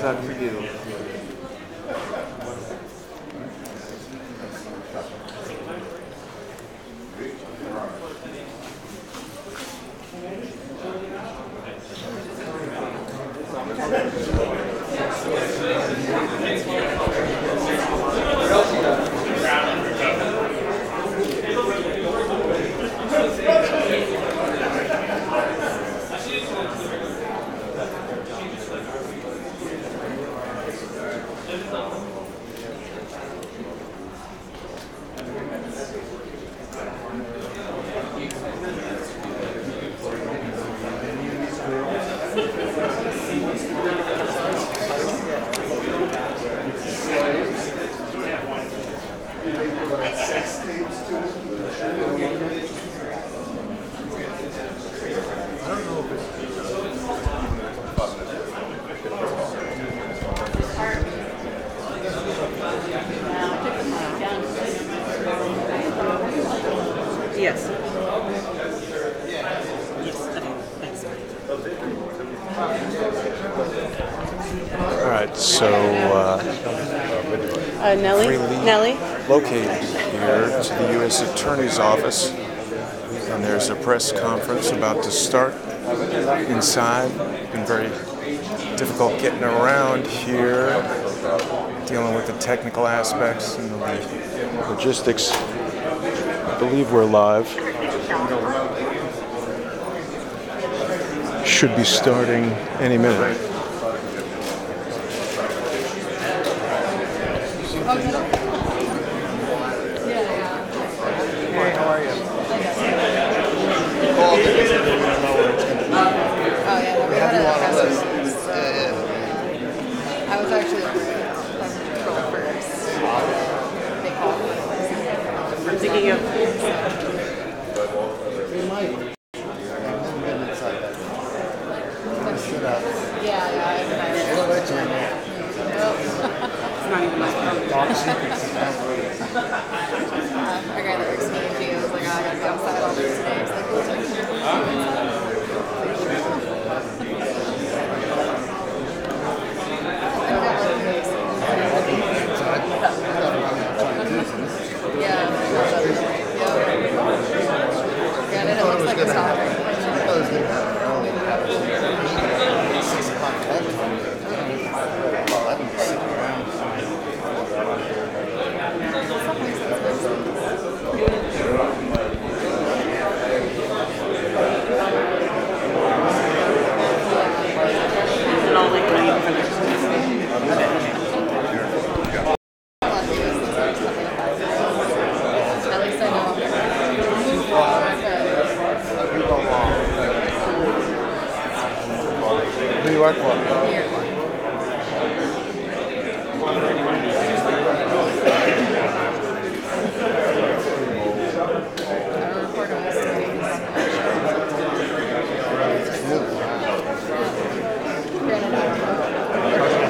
How's that for you? Yes. All right, so Nellie? located here to the U.S. Attorney's Office, and there's a press conference about to start inside. It's been very difficult getting around here, dealing with the technical aspects and the logistics. I believe we're live. Should be starting any minute. Hey, how are you? I was actually control first. They called me. I'm thinking of. We might. I've been inside that. Sit up. Yeah. It'll let you in there. It's not even my phone. Talk secrets. A guy that works in the was like, I gotta be outside all these days. Yeah, and it looks like it's hot. I thought it was going to have their own 6 o'clock call time. Well, I've been sitting around. And all like waiting for this. At least I know. Who do you work for?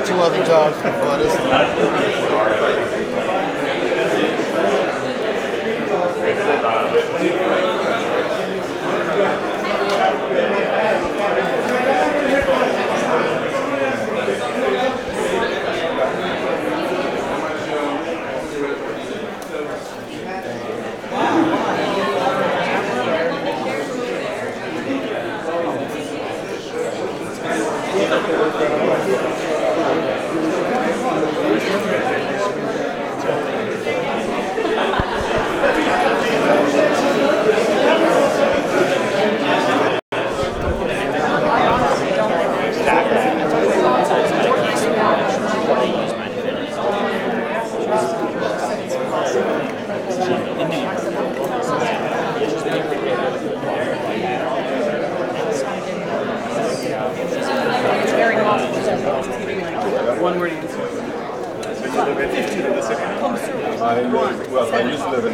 Two other jobs before this One word answer. I used to live in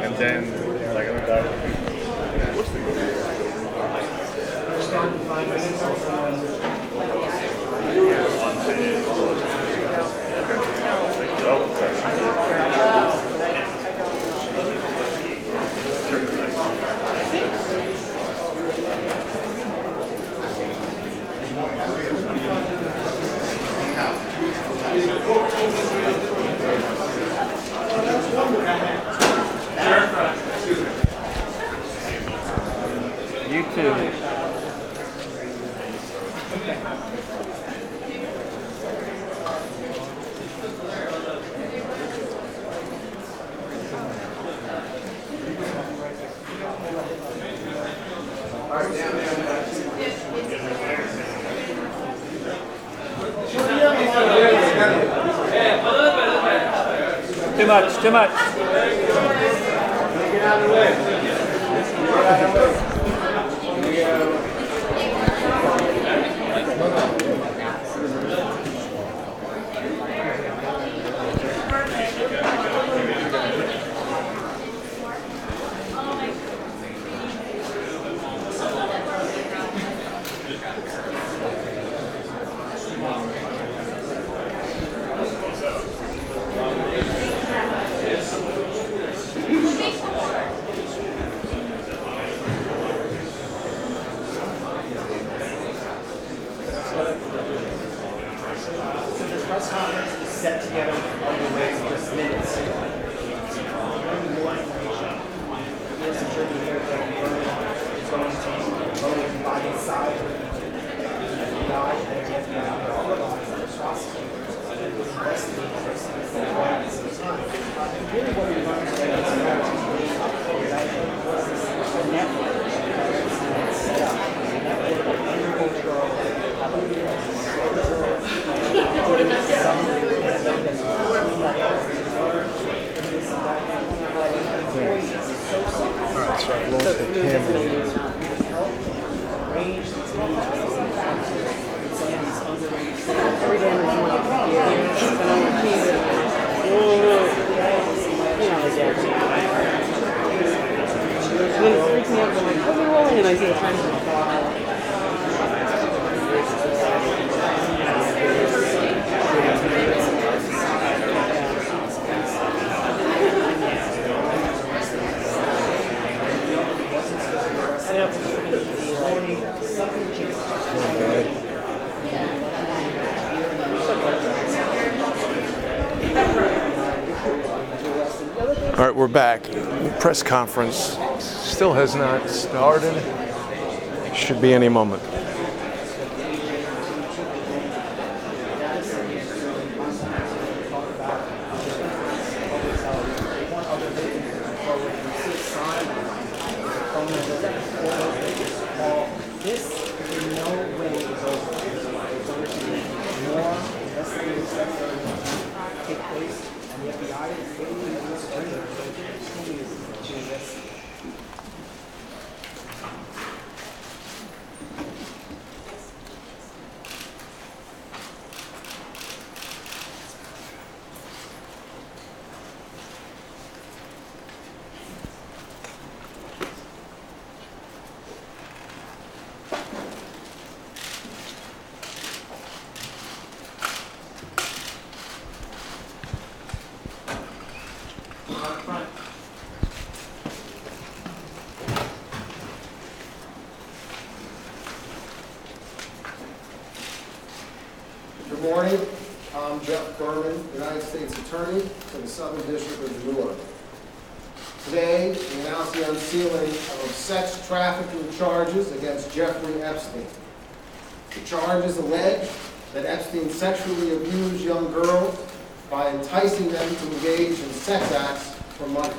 And then, like, I'm done. You too. Too much, too much. Get out of the way. Press conference is set together on the way in just minutes. More information. Yes, security here that Berman is going to vote by his side. FBI and the FBI all of us prosecutors investigators at the same time. Really what we learned today is that the network is set up. The network of agricultural Alright, so I've lost the camera. And I see the time. All right, we're back. The press conference still has not started. Should be any moment. This in no way is over. There's going to be more investigations that take place, and the FBI is waiting to continue to investigate. I'm Geoffrey Berman, United States Attorney for the Southern District of New York. Today, we announce the unsealing of sex trafficking charges against Jeffrey Epstein. The charges allege that Epstein sexually abused young girls by enticing them to engage in sex acts for money.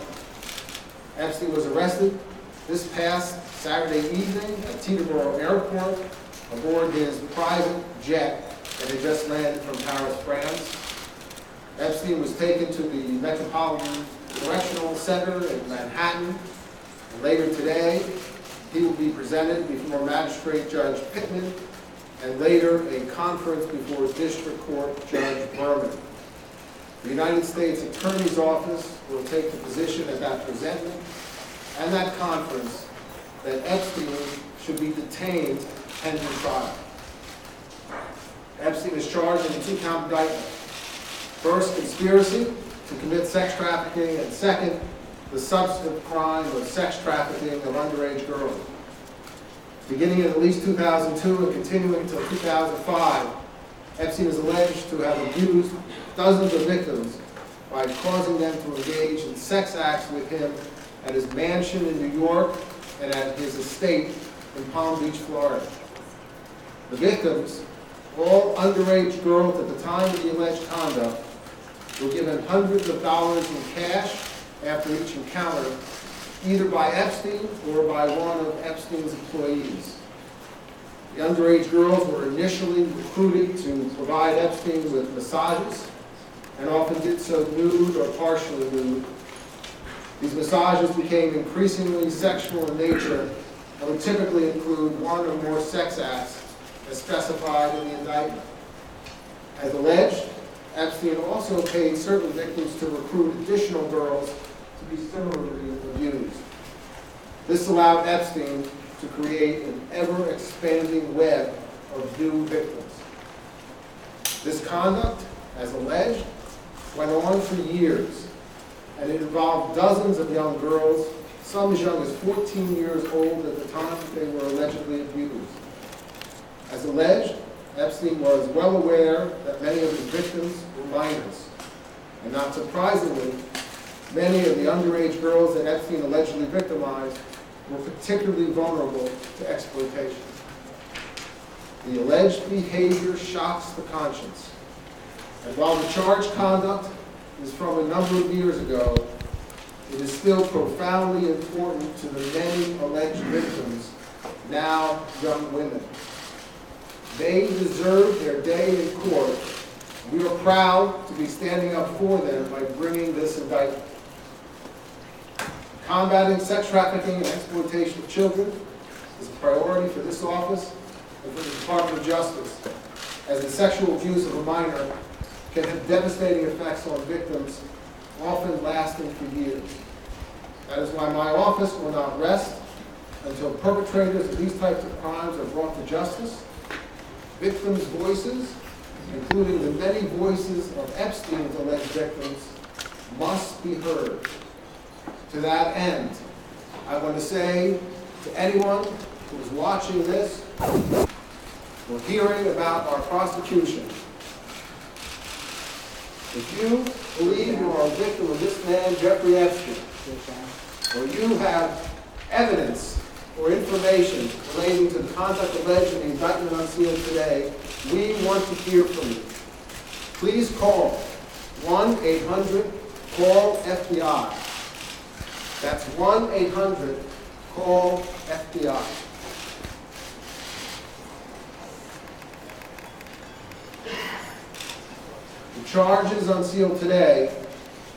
Epstein was arrested this past Saturday evening at Teterboro Airport aboard his private jet that had just landed from Paris, France. Epstein was taken to the Metropolitan Correctional Center in Manhattan. And later today, he will be presented before Magistrate Judge Pittman and later a conference before District Court Judge Berman. The United States Attorney's Office will take the position at that presentment and that conference that Epstein should be detained pending trial. Epstein is charged in a two-count indictment. First, conspiracy to commit sex trafficking, and second, the substantive crime of sex trafficking of underage girls. Beginning in at least 2002 and continuing until 2005, Epstein is alleged to have abused dozens of victims by causing them to engage in sex acts with him at his mansion in New York and at his estate in Palm Beach, Florida. The victims, all underage girls at the time of the alleged conduct, were given hundreds of dollars in cash after each encounter, either by Epstein or by one of Epstein's employees. The underage girls were initially recruited to provide Epstein with massages, and often did so nude or partially nude. These massages became increasingly sexual in nature and would typically include one or more sex acts as specified in the indictment. As alleged, Epstein also paid certain victims to recruit additional girls to be similarly abused. This allowed Epstein to create an ever-expanding web of new victims. This conduct, as alleged, went on for years, and it involved dozens of young girls, some as young as 14 years old at the time they were allegedly abused. As alleged, Epstein was well aware that many of his victims were minors, and not surprisingly, many of the underage girls that Epstein allegedly victimized were particularly vulnerable to exploitation. The alleged behavior shocks the conscience, and while the charged conduct is from a number of years ago, it is still profoundly important to the many alleged victims, now young women. They deserve their day in court. We are proud to be standing up for them by bringing this indictment. Combating sex trafficking and exploitation of children is a priority for this office and for the Department of Justice, as the sexual abuse of a minor can have devastating effects on victims, often lasting for years. That is why my office will not rest until perpetrators of these types of crimes are brought to justice. Victims' voices, including the many voices of Epstein's alleged victims, must be heard. To that end, I want to say to anyone who is watching this or hearing about our prosecution, if you believe you are a victim of this man, Jeffrey Epstein, or you have evidence or information relating to the conduct alleged in the indictment unsealed today, we want to hear from you. Please call 1-800-CALL-FBI. That's 1-800-CALL-FBI. The charges unsealed today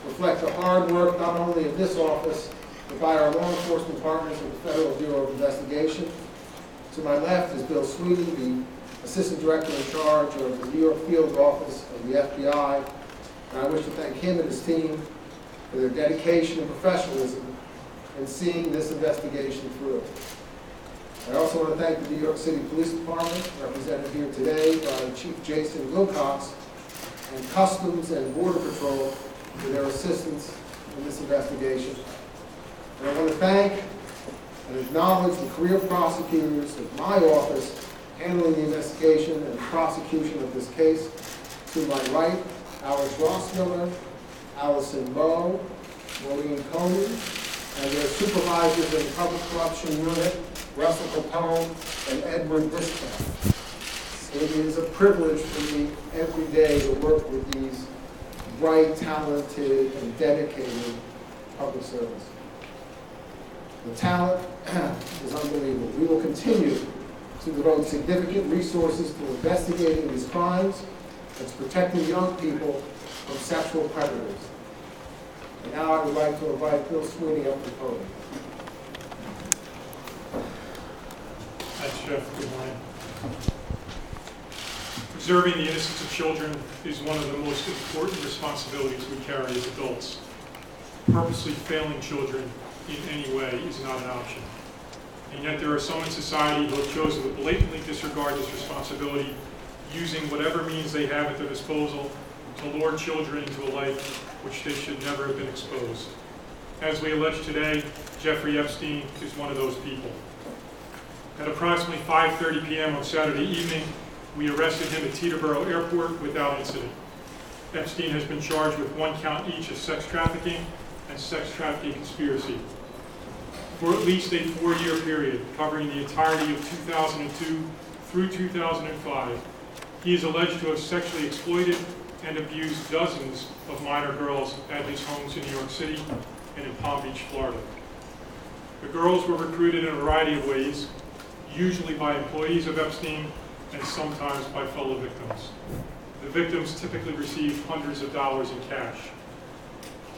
reflect the hard work not only of this office, but by our law enforcement partners at the Federal Bureau of Investigation. To my left is Bill Sweeney, the Assistant Director in charge of the New York Field Office of the FBI. And I wish to thank him and his team for their dedication and professionalism in seeing this investigation through. I also want to thank the New York City Police Department, represented here today by Chief Jason Wilcox, and Customs and Border Patrol for their assistance in this investigation. And I want to thank and acknowledge the career prosecutors of my office handling the investigation and prosecution of this case. To my right, Alice Rossmiller, Allison Moe, Maureen Coney, and their supervisors in the Public Corruption Unit, Russell Capone and Edward Discount. It is a privilege for me every day to work with these bright, talented, and dedicated public servants. The talent is unbelievable. We will continue to devote significant resources to investigating these crimes and to protecting young people from sexual predators. And now I would like to invite Bill Sweeney up to the podium. Thanks, Jeff. Good morning. Preserving the innocence of children is one of the most important responsibilities we carry as adults. Purposely failing children in any way is not an option. And yet there are some in society who have chosen to blatantly disregard this responsibility, using whatever means they have at their disposal to lure children into a life which they should never have been exposed. As we allege today, Geoffrey Epstein is one of those people. At approximately 5:30 p.m. on Saturday evening, we arrested him at Teterboro Airport without incident. Epstein has been charged with 1 count each of sex trafficking and sex trafficking conspiracy. For at least a 4-year period, covering the entirety of 2002 through 2005, he is alleged to have sexually exploited and abused dozens of minor girls at his homes in New York City and in Palm Beach, Florida. The girls were recruited in a variety of ways, usually by employees of Epstein and sometimes by fellow victims. The victims typically received hundreds of dollars in cash.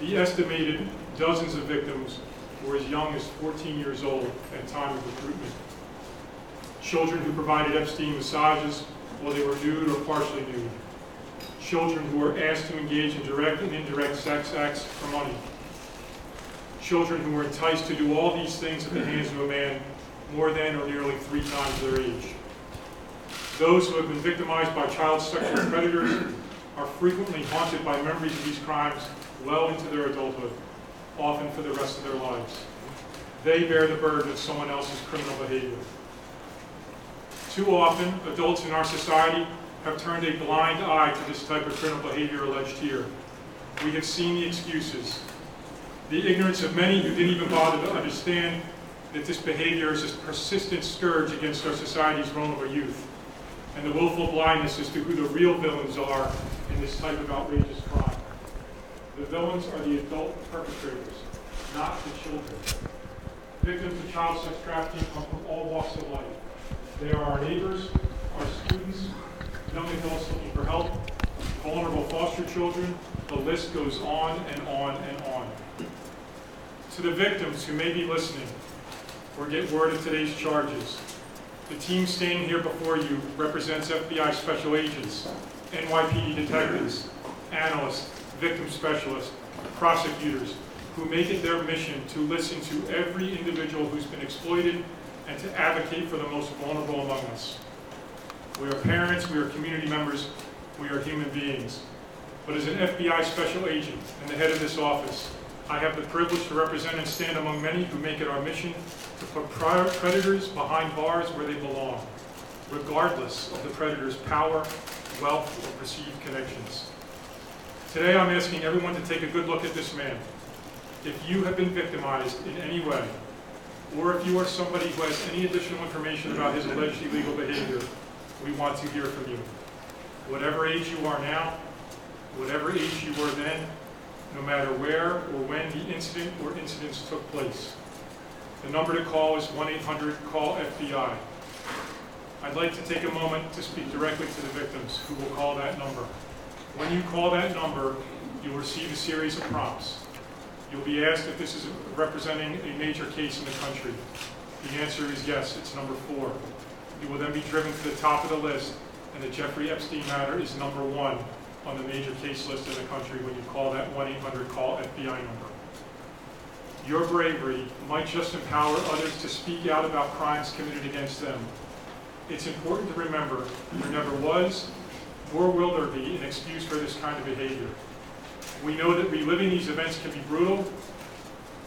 The estimated dozens of victims were as young as 14 years old at time of recruitment. Children who provided Epstein massages while they were nude or partially nude. Children who were asked to engage in direct and indirect sex acts for money. Children who were enticed to do all these things at the hands of a man more than or nearly 3 times their age. Those who have been victimized by child sexual predators are frequently haunted by memories of these crimes well into their adulthood, often for the rest of their lives. They bear the burden of someone else's criminal behavior. Too often, adults in our society have turned a blind eye to this type of criminal behavior alleged here. We have seen the excuses, the ignorance of many who didn't even bother to understand that this behavior is a persistent scourge against our society's vulnerable youth, and the willful blindness as to who the real villains are in this type of outrageous crime. The villains are the adult perpetrators, not the children. Victims of child sex trafficking come from all walks of life. They are our neighbors, our students, young adults looking for help, vulnerable foster children. The list goes on and on and on. To the victims who may be listening or get word of today's charges, the team standing here before you represents FBI special agents, NYPD detectives, analysts, victim specialists, prosecutors, who make it their mission to listen to every individual who's been exploited and to advocate for the most vulnerable among us. We are parents, we are community members, we are human beings. But as an FBI special agent and the head of this office, I have the privilege to represent and stand among many who make it our mission to put predators behind bars where they belong, regardless of the predator's power, wealth, or perceived connections. Today I'm asking everyone to take a good look at this man. If you have been victimized in any way, or if you are somebody who has any additional information about his alleged illegal behavior, we want to hear from you. Whatever age you are now, whatever age you were then, no matter where or when the incident or incidents took place. The number to call is 1-800-CALL-FBI. I'd like to take a moment to speak directly to the victims who will call that number. When you call that number, you'll receive a series of prompts. You'll be asked if this is representing a major case in the country. The answer is yes, it's number 4. You will then be driven to the top of the list, and the Geoffrey Epstein matter is number 1 on the major case list in the country when you call that 1-800-CALL-FBI number. Your bravery might just empower others to speak out about crimes committed against them. It's important to remember there never was, nor will there be, an excuse for this kind of behavior. We know that reliving these events can be brutal.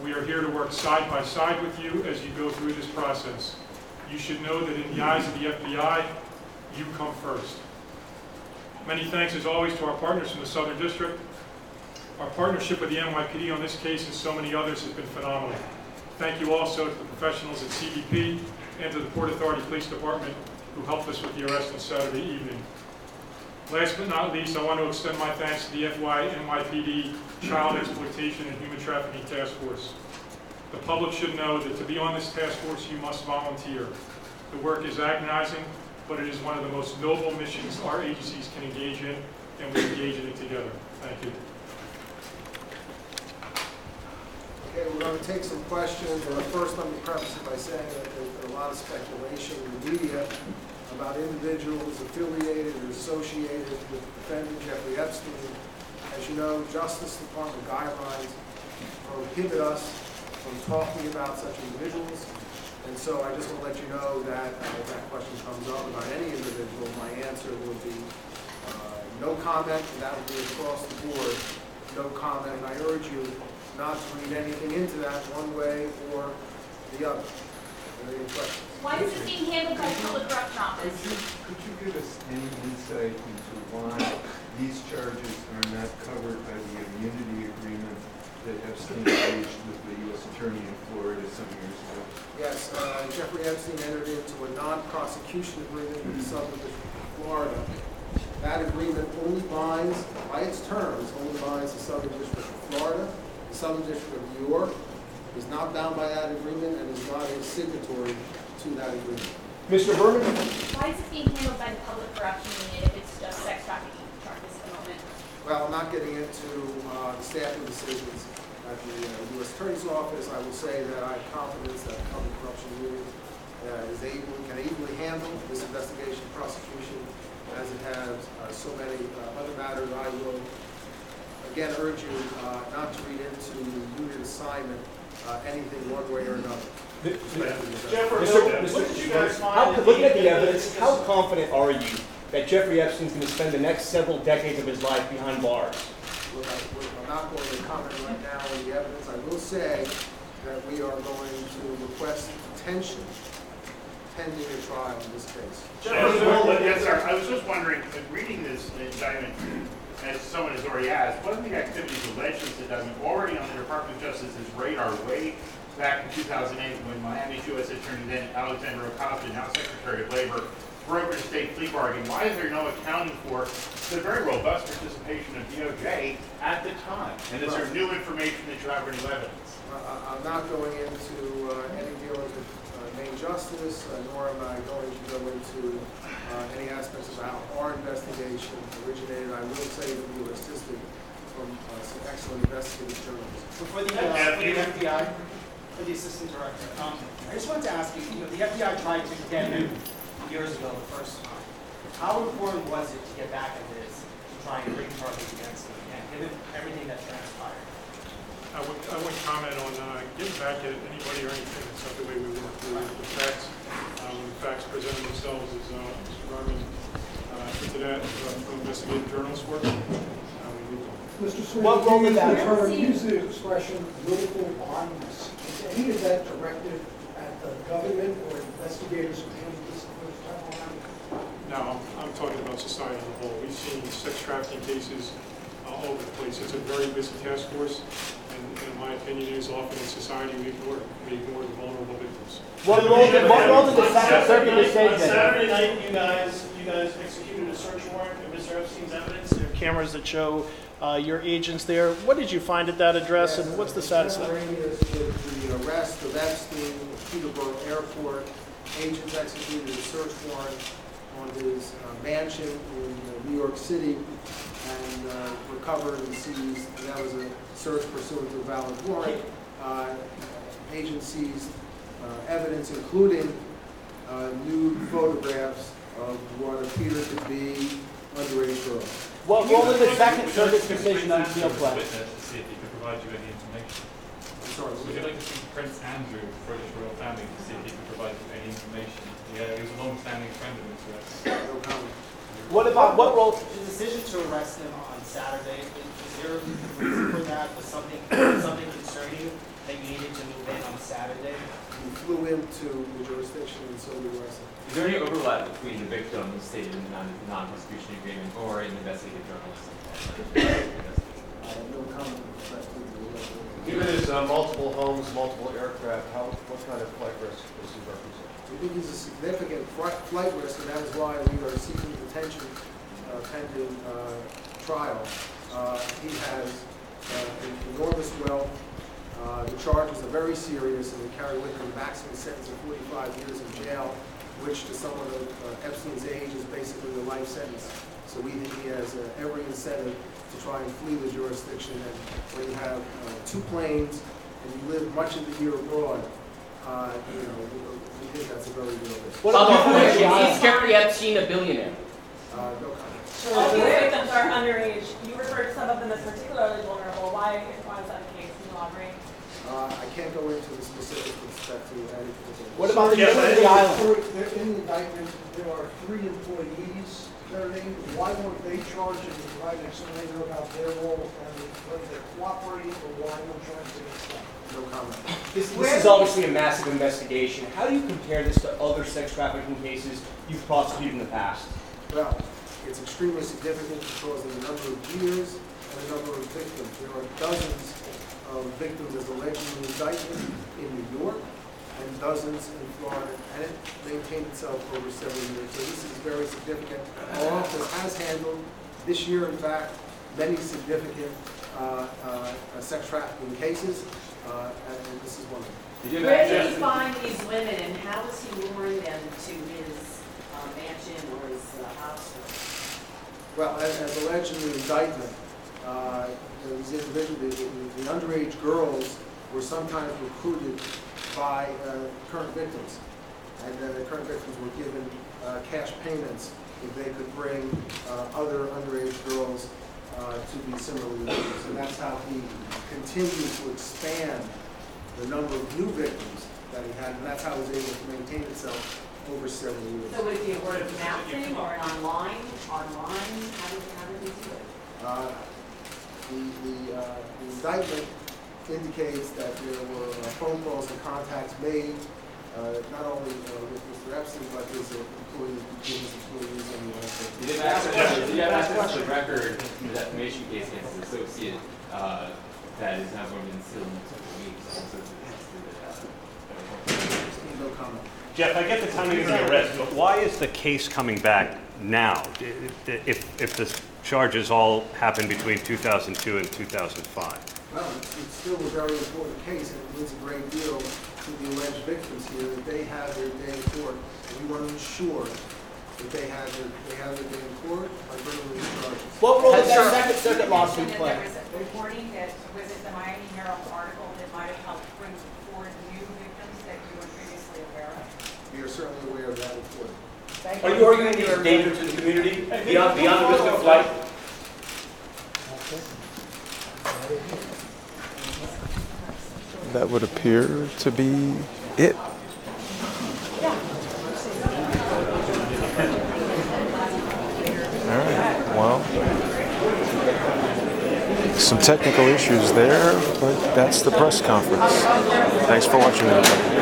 We are here to work side by side with you as you go through this process. You should know that in the eyes of the FBI, you come first. Many thanks, as always, to our partners from the Southern District. Our partnership with the NYPD on this case and so many others has been phenomenal. Thank you also to the professionals at CBP and to the Port Authority Police Department who helped us with the arrest on Saturday evening. Last but not least, I want to extend my thanks to the NYPD Child Exploitation and Human Trafficking Task Force. The public should know that to be on this task force, you must volunteer. The work is agonizing, but it is one of the most noble missions our agencies can engage in, and we engage in it together. Thank you. Okay, we're going to take some questions. First, let me preface it by saying that there's been a lot of speculation in the media about individuals affiliated or associated with defendant Jeffrey Epstein. As you know, Justice Department guidelines prohibit us from talking about such individuals. And so I just want to let you know that if that question comes up about any individual, my answer would be no comment, and that would be across the board, no comment. And I urge you not to read anything into that one way or the other. Are there any questions? Why is this being handled by the Public Corruption Office? Could you give us any insight into why these charges are not covered by the immunity agreement that Epstein reached with the U.S. Attorney in Florida some years ago? Yes, Jeffrey Epstein entered into a non-prosecution agreement with the Southern District of Florida. That agreement only binds, by its terms, only binds the Southern District of Florida. The Southern District of New York is not bound by that agreement and is not a signatory to that agreement. Mr. Berman? Why is this being handled by the Public Corruption Unit if it's just sex trafficking charges at the moment? Well, I'm not getting into the staffing decisions at the U.S. Attorney's Office. I will say that I have confidence that the Public Corruption Unit can easily handle this investigation and prosecution as it has so many other matters. I will again urge you not to read into the unit assignment anything one way or another. Jeffrey, what did you guys find? Looking at the evidence, how confident are you that Jeffrey Epstein's going to spend the next several decades of his life behind bars? I'm not going to comment right now on the evidence. I will say that we are going to request detention pending a trial in this case. Yes, sir. I was just wondering, reading this indictment, as someone has already asked, what are the activities alleged in this indictment already on the Department of Justice's radar way back in 2008 when Miami's U.S. Attorney, then Alexander Acosta, now Secretary of Labor, brokered a state plea bargain? Why is there no accounting for the very robust participation of DOJ at the time? And is there new information that you have or new evidence? I'm not going into any dealings with Main Justice, nor am I going to go into any aspects of how our investigation originated. I will say that we were assisted from some excellent investigative journalists. So for the FBI, for the Assistant Director, I just wanted to ask you, the FBI tried to get him years ago the first time. How important was it to get back at this to try and bring charges against him again, given everything that transpired? I wouldn't comment on getting back at anybody or anything. It's not the way we work. We work with facts. When the facts present themselves, as Mr. Berman hinted at, investigative journalists work. Mr. Sweeney, use the expression willful blindness. Is any of that directed at the government or investigators who handled this the first time around? No, I'm talking about society as a whole. We've seen sex trafficking cases all over the place. It's a very busy task force, and in my opinion, is often in society we ignore the vulnerable victims. What role did the Second Circuit decide? On Saturday night, you guys executed a search warrant of Mr. Epstein's evidence. There are cameras that show your agents there. What did you find at that address, and what's the status of that? With the arrest of Epstein at Peterborough Airport, agents executed a search warrant on his mansion in New York City and recovered and seized, and that was a search pursuant to a valid warrant. Agents seized evidence including nude photographs of what appeared to be underage girls. What role did the Second Circuit's decision on appeal play? To see if he could provide you any information. I'm sorry. Would you like to speak to Prince Andrew, British royal family, to see if he could provide you any information? Yeah, he was a long-standing friend of Mr. Epstein. No comment. What role? The decision to arrest him on Saturday, is there a reason for that? Was something concerning you that you needed to move in on Saturday? he flew into the jurisdiction and so we arrested him. Is there any overlap between the victim stated in the non-prosecution agreement or an investigative journalist? No comment with respect to the Given his multiple homes, multiple aircraft, what kind of flight risk does he represent? We think he's a significant flight risk, and that is why we are seeking detention pending trial. He has enormous wealth. The charges are very serious, and they carry with them a maximum sentence of 45 years in jail, which to someone of Epstein's age is basically a life sentence. So we think he has every incentive to try and flee the jurisdiction. And when you have 2 planes and you live much of the year abroad, we think that's a very real risk. Is Jeffrey Epstein a billionaire? No comment. All these victims are underage. You refer to some of them as particularly vulnerable. Why is that the case? Can you elaborate? I can't go into the specifics with respect to any particular. What about the island? In the indictment, there are 3 employees that are named. Why weren't they charged in the indictment so they know about their role and whether they're cooperating or why we're charged against them? No comment. This is obviously a massive investigation. How do you compare this to other sex trafficking cases you've prosecuted in the past? Well, it's extremely significant because of the number of years and the number of victims. There are dozens of victims as alleged in the indictment in New York and dozens in Florida, and it maintained itself over several years. So this is very significant. Our office has handled this year, in fact, many significant sex trafficking cases, and this is one of them. Where did he find these women, and how was he luring them to his mansion or his house? Well, as alleged in the indictment, these individuals, the underage girls were sometimes recruited by current victims, and the current victims were given cash payments if they could bring other underage girls to be similarly used. And that's how he continued to expand the number of new victims that he had, and that's how he was able to maintain itself over several years. So would it be a word of mouth thing or an online? How did he do it? The indictment indicates that there were phone calls and contacts made, not only with Mr. Epstein, but his employees, business employees, and the rest of Did you have access to the record in the defamation case against his associate that is now going to be sealed in several weeks? No comment. Jeff, I get the timing of the arrest, but why is the case coming back now? If the charges all happened between 2002 and 2005? Well, it's still a very important case, and it means a great deal to the alleged victims here that they have their day in court. And we want to ensure that they have their day in court by bringing these charges. What role does that Second Circuit lawsuit There play? was a reporting that, was it the Miami Herald article that might have helped bring forward new victims that you were previously aware of? We are certainly aware of that report. Are you arguing these are danger to the community beyond the risk of flight? That would appear to be it. All right, well, some technical issues there, but that's the press conference. Thanks for watching, everybody.